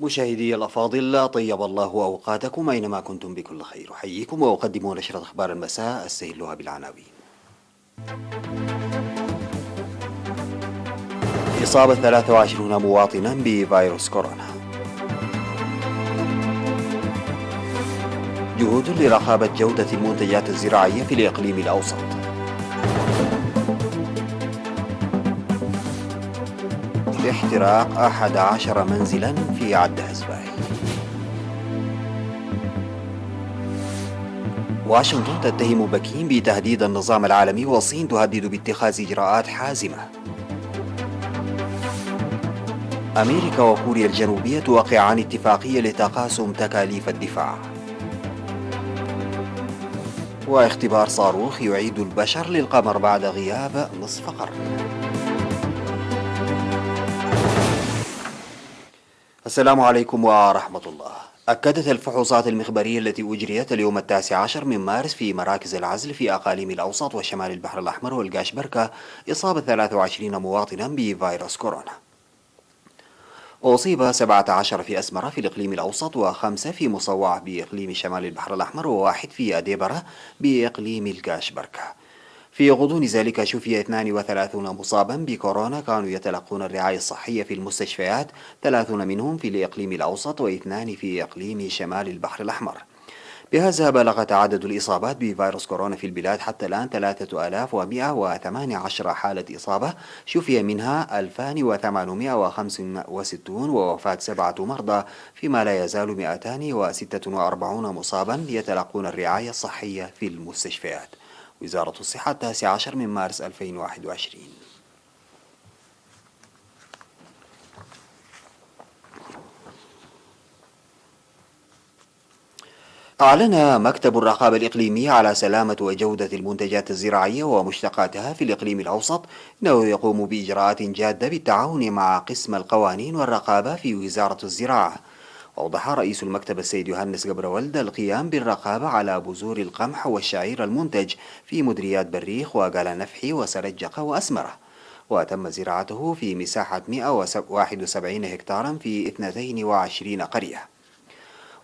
مشاهدي الأفاضل، طيب الله أوقاتكم أينما كنتم بكل خير. أحييكم وأقدم نشرة أخبار المساء أستهلها بالعناوين. إصابة 23 مواطنا بفيروس كورونا. جهود لرقابة جودة المنتجات الزراعية في الإقليم الأوسط. احتراق 11 منزلا في عد هزباي. واشنطن تتهم بكين بتهديد النظام العالمي، والصين تهدد باتخاذ إجراءات حازمة. أمريكا وكوريا الجنوبية توقعان اتفاقية لتقاسم تكاليف الدفاع. واختبار صاروخ يعيد البشر للقمر بعد غياب نصف قرن. السلام عليكم ورحمة الله. أكدت الفحوصات المخبرية التي أجريت اليوم 19 من مارس في مراكز العزل في أقاليم الأوسط وشمال البحر الأحمر والقاش بركة إصابة 23 مواطنا بفيروس كورونا. أصيب 17 في أسمرة في الإقليم الأوسط، و5 في مصوع بإقليم شمال البحر الأحمر، وواحد في أديبرة بإقليم القاش بركة. في غضون ذلك شفي 32 مصابا بكورونا كانوا يتلقون الرعاية الصحية في المستشفيات، 30 منهم في الإقليم الأوسط و2 في إقليم شمال البحر الأحمر. بهذا بلغ تعدد الإصابات بفيروس كورونا في البلاد حتى الآن 3118 حالة إصابة، شفي منها 2865 ووفاة 7 مرضى، فيما لا يزال 246 مصابا يتلقون الرعاية الصحية في المستشفيات. وزارة الصحة 19 من مارس 2021. أعلن مكتب الرقابة الإقليمية على سلامة وجودة المنتجات الزراعية ومشتقاتها في الإقليم الأوسط أنه يقوم بإجراءات جادة بالتعاون مع قسم القوانين والرقابة في وزارة الزراعة. وأوضح رئيس المكتب السيد يوهنس قبرولد القيام بالرقابة على بذور القمح والشعير المنتج في مديريات بريخ وقال نفحي وسرجقة وأسمرة، وتم زراعته في مساحة 171 هكتارا في 22 قرية.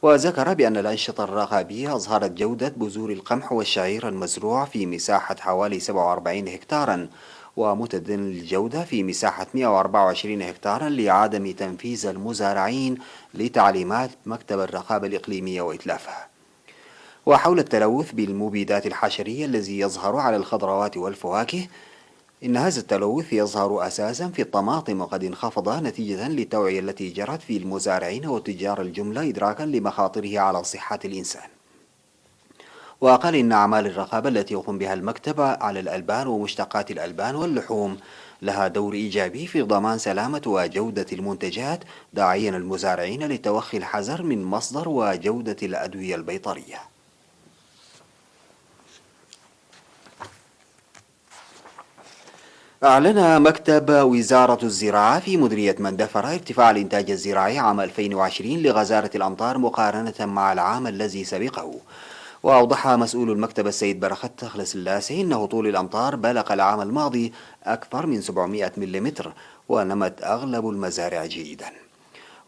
وذكر بأن الأنشطة الرقابية أظهرت جودة بذور القمح والشعير المزروع في مساحة حوالي 47 هكتارا ومتدن الجودة في مساحة 124 هكتارا لعدم تنفيذ المزارعين لتعليمات مكتب الرقابة الإقليمية وإتلافها. وحول التلوث بالمبيدات الحشرية الذي يظهر على الخضروات والفواكه، إن هذا التلوث يظهر أساسا في الطماطم، وقد انخفض نتيجة للتوعية التي جرت في المزارعين وتجار الجملة إدراكا لمخاطره على صحة الإنسان. وقال إن أعمال الرقابة التي يقوم بها المكتب على الألبان ومشتقات الألبان واللحوم لها دور إيجابي في ضمان سلامة وجودة المنتجات، داعيا المزارعين لتوخي الحذر من مصدر وجودة الأدوية البيطرية. أعلن مكتب وزارة الزراعة في مديرية مندفرة ارتفاع الإنتاج الزراعي عام 2020 لغزارة الأمطار مقارنة مع العام الذي سبقه. وأوضح مسؤول المكتب السيد برخت تخلص اللاسي أن هطول الأمطار بلغ العام الماضي أكثر من 700 ملم، ونمت أغلب المزارع جيدا.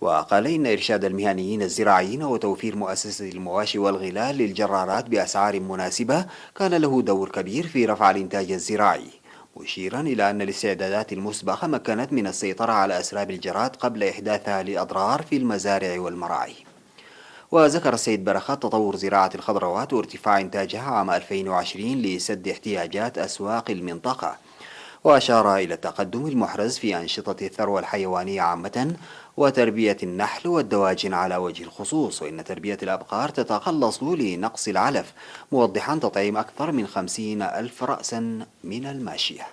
وقال إن إرشاد المهنيين الزراعيين وتوفير مؤسسة المواشي والغلال للجرارات بأسعار مناسبة كان له دور كبير في رفع الإنتاج الزراعي، مشيرا إلى أن الاستعدادات المسبقة مكنت من السيطرة على أسراب الجراد قبل إحداثها لأضرار في المزارع والمراعي. وذكر السيد برخات تطور زراعة الخضروات وارتفاع إنتاجها عام 2020 لسد احتياجات أسواق المنطقة، وأشار إلى التقدم المحرز في أنشطة الثروة الحيوانية عامة وتربية النحل والدواجن على وجه الخصوص، وإن تربية الأبقار تتخلص لنقص العلف، موضحا تطعيم أكثر من 50,000 رأسا من الماشية.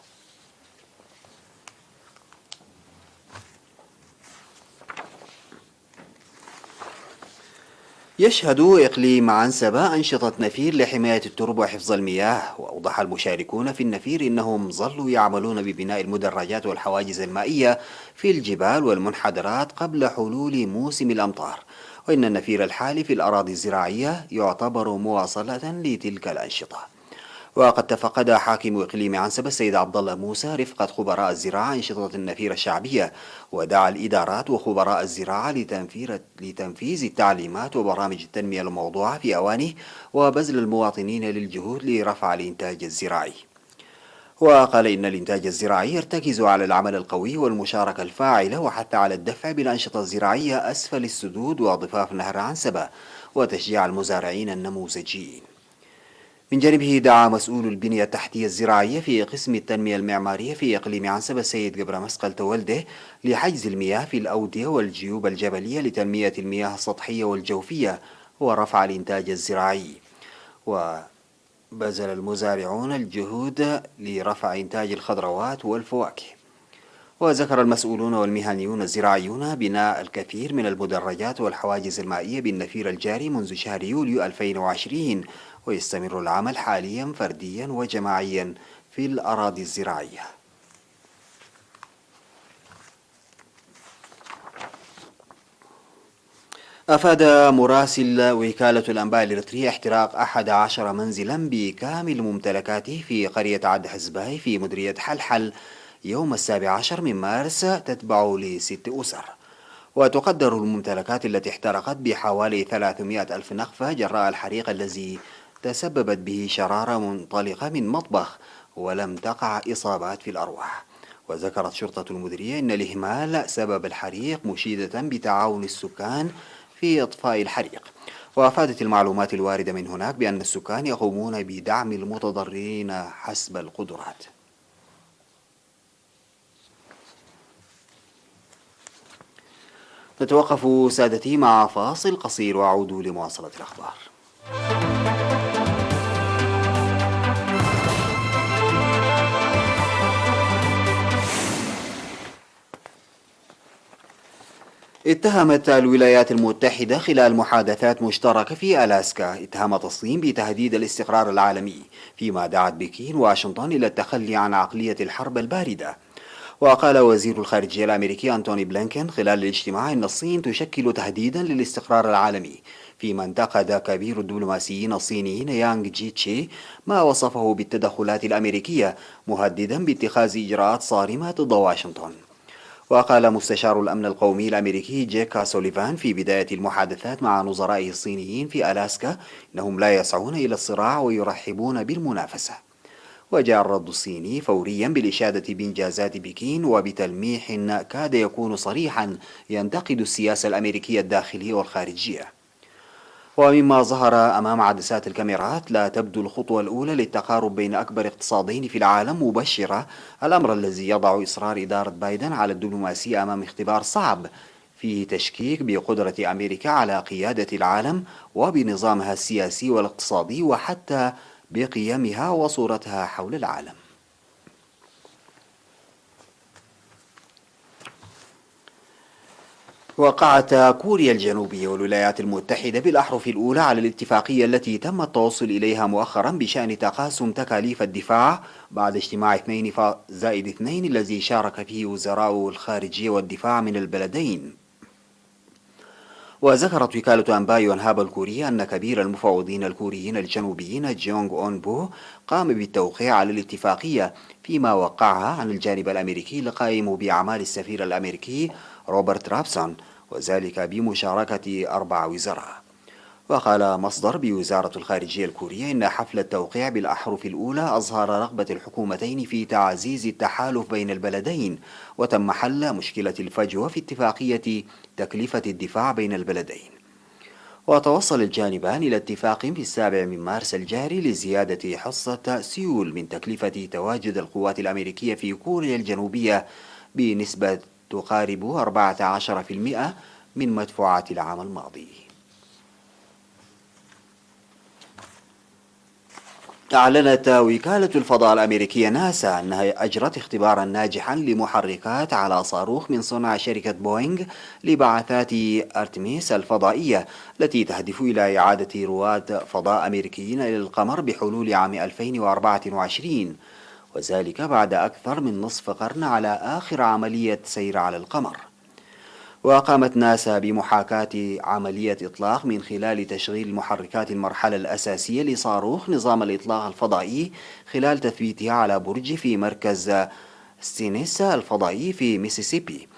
يشهد إقليم عنسبة أنشطة نفير لحماية التربة وحفظ المياه. وأوضح المشاركون في النفير إنهم ظلوا يعملون ببناء المدرجات والحواجز المائية في الجبال والمنحدرات قبل حلول موسم الأمطار، وإن النفير الحالي في الأراضي الزراعية يعتبر مواصلة لتلك الأنشطة. وقد تفقد حاكم إقليم عنسبة السيد عبد الله موسى رفقة خبراء الزراعة أنشطة النفيرة الشعبية، ودعا الإدارات وخبراء الزراعة لتنفيذ التعليمات وبرامج التنمية الموضوعة في أوانه وبذل المواطنين للجهود لرفع الإنتاج الزراعي. وقال إن الإنتاج الزراعي يرتكز على العمل القوي والمشاركة الفاعلة، وحتى على الدفع بالأنشطة الزراعية أسفل السدود وضفاف نهر عنسبة وتشجيع المزارعين النموذجيين. من جانبه دعا مسؤول البنية التحتية الزراعية في قسم التنمية المعمارية في إقليم عنسبة السيد جبر مسقل تولده لحجز المياه في الأودية والجيوب الجبلية لتنمية المياه السطحية والجوفية ورفع الإنتاج الزراعي. وبذل المزارعون الجهود لرفع إنتاج الخضروات والفواكه. وذكر المسؤولون والمهنيون الزراعيون بناء الكثير من المدرجات والحواجز المائية بالنفير الجاري منذ شهر يوليو 2020، ويستمر العمل حاليا فرديا وجماعيا في الأراضي الزراعية. أفاد مراسل وكالة الأنباء الإريترية احتراق 11 منزلا بكامل ممتلكاته في قرية عد حزباي في مديرية حلحل يوم 17 من مارس تتبع ل6 أسر. وتقدر الممتلكات التي احترقت بحوالي 300 ألف نقفة جراء الحريق الذي تسببت به شرارة منطلقة من مطبخ، ولم تقع إصابات في الأرواح. وذكرت شرطة المديرية أن الإهمال سبب الحريق، مشيدة بتعاون السكان في إطفاء الحريق. وأفادت المعلومات الواردة من هناك بأن السكان يقومون بدعم المتضررين حسب القدرات. نتوقف سادتي مع فاصل قصير وأعود لمواصلة الأخبار. اتهمت الولايات المتحدة خلال محادثات مشتركة في ألاسكا الصين بتهديد الاستقرار العالمي، فيما دعت بكين واشنطن إلى التخلي عن عقلية الحرب الباردة. وقال وزير الخارجية الأمريكي أنتوني بلينكين خلال الاجتماع إن الصين تشكل تهديدا للاستقرار العالمي، فيما انتقد كبير الدبلوماسيين الصينيين يانغ جيتشي ما وصفه بالتدخلات الأمريكية، مهددا باتخاذ إجراءات صارمة ضد واشنطن. وقال مستشار الأمن القومي الأمريكي جيك سوليفان في بداية المحادثات مع نظرائه الصينيين في ألاسكا إنهم لا يسعون إلى الصراع ويرحبون بالمنافسة. وجاء الرد الصيني فوريا بالإشادة بإنجازات بكين وبتلميح كاد يكون صريحا ينتقد السياسة الأمريكية الداخلية والخارجية. ومما ظهر أمام عدسات الكاميرات، لا تبدو الخطوة الأولى للتقارب بين أكبر اقتصادين في العالم مبشرة، الأمر الذي يضع إصرار إدارة بايدن على الدبلوماسية أمام اختبار صعب فيه تشكيك بقدرة أمريكا على قيادة العالم وبنظامها السياسي والاقتصادي وحتى بقيمها وصورتها حول العالم. وقعت كوريا الجنوبية والولايات المتحدة بالأحرف الأولى على الاتفاقية التي تم التوصل إليها مؤخرا بشأن تقاسم تكاليف الدفاع بعد اجتماع 2+2 الذي شارك فيه وزراء الخارجية والدفاع من البلدين. وذكرت وكالة أنباء يونهاب الكورية أن كبير المفوضين الكوريين الجنوبيين جونغ أون بو قام بالتوقيع على الاتفاقية، فيما وقعها عن الجانب الأمريكي القائم بأعمال السفير الأمريكي روبرت رابسون، وذلك بمشاركة 4 وزراء. وقال مصدر بوزارة الخارجية الكورية إن حفل التوقيع بالأحرف الأولى أظهر رغبة الحكومتين في تعزيز التحالف بين البلدين، وتم حل مشكلة الفجوة في اتفاقية تكلفة الدفاع بين البلدين. وتوصل الجانبان إلى اتفاق في 7 من مارس الجاري لزيادة حصة سيول من تكلفة تواجد القوات الأمريكية في كوريا الجنوبية بنسبة تقارب 14% من مدفوعات العام الماضي. أعلنت وكالة الفضاء الأمريكية ناسا أنها أجرت اختبارا ناجحا لمحركات على صاروخ من صنع شركة بوينغ لبعثات أرتميس الفضائية التي تهدف إلى إعادة رواد فضاء أمريكيين إلى القمر بحلول عام 2024، وذلك بعد أكثر من نصف قرن على آخر عملية سير على القمر. وقامت ناسا بمحاكاة عملية إطلاق من خلال تشغيل محركات المرحلة الأساسية لصاروخ نظام الإطلاق الفضائي خلال تثبيتها على برج في مركز ستينيسا الفضائي في ميسيسيبي.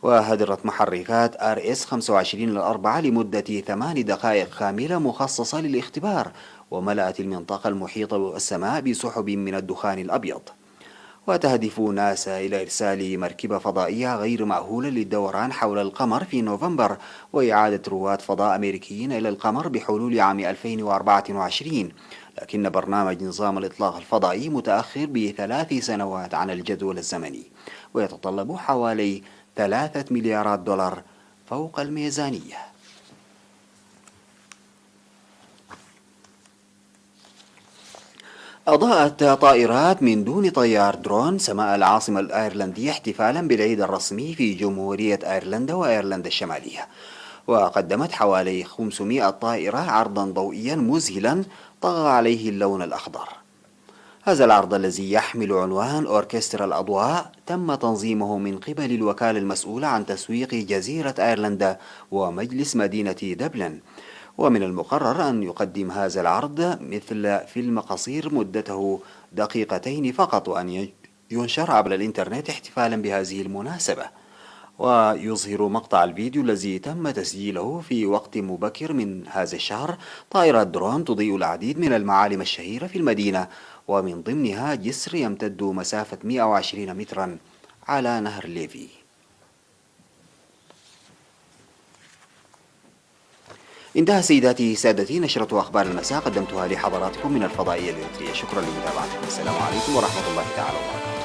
وهدرت محركات RS 25 الأربعة لمدة 8 دقائق كاملة مخصصة للاختبار، وملأت المنطقة المحيطة والسماء بسحب من الدخان الأبيض. وتهدف ناسا إلى إرسال مركبة فضائية غير مأهولة للدوران حول القمر في نوفمبر، وإعادة رواد فضاء أمريكيين إلى القمر بحلول عام 2024. لكن برنامج نظام الإطلاق الفضائي متأخر ب3 سنوات عن الجدول الزمني، ويتطلب حوالي 3 مليارات دولار فوق الميزانية. أضاءت طائرات من دون طيار درون سماء العاصمة الأيرلندية احتفالا بالعيد الرسمي في جمهورية أيرلندا وأيرلندا الشمالية، وقدمت حوالي 500 طائرة عرضا ضوئيا مذهلا طغى عليه اللون الأخضر. هذا العرض الذي يحمل عنوان أوركسترا الأضواء تم تنظيمه من قبل الوكالة المسؤولة عن تسويق جزيرة أيرلندا ومجلس مدينة دبلن. ومن المقرر أن يقدم هذا العرض مثل فيلم قصير مدته 2 دقيقة فقط، وأن ينشر عبر الإنترنت احتفالا بهذه المناسبة. ويظهر مقطع الفيديو الذي تم تسجيله في وقت مبكر من هذا الشهر طائرة درون تضيء العديد من المعالم الشهيرة في المدينة، ومن ضمنها جسر يمتد مسافة 120 مترا على نهر ليفي. انتهى سيداتي سادتي نشرة أخبار المساء قدمتها لحضراتكم من الفضائية الإريترية. شكرا لمتابعتكم. السلام عليكم ورحمة الله تعالى وبركاته.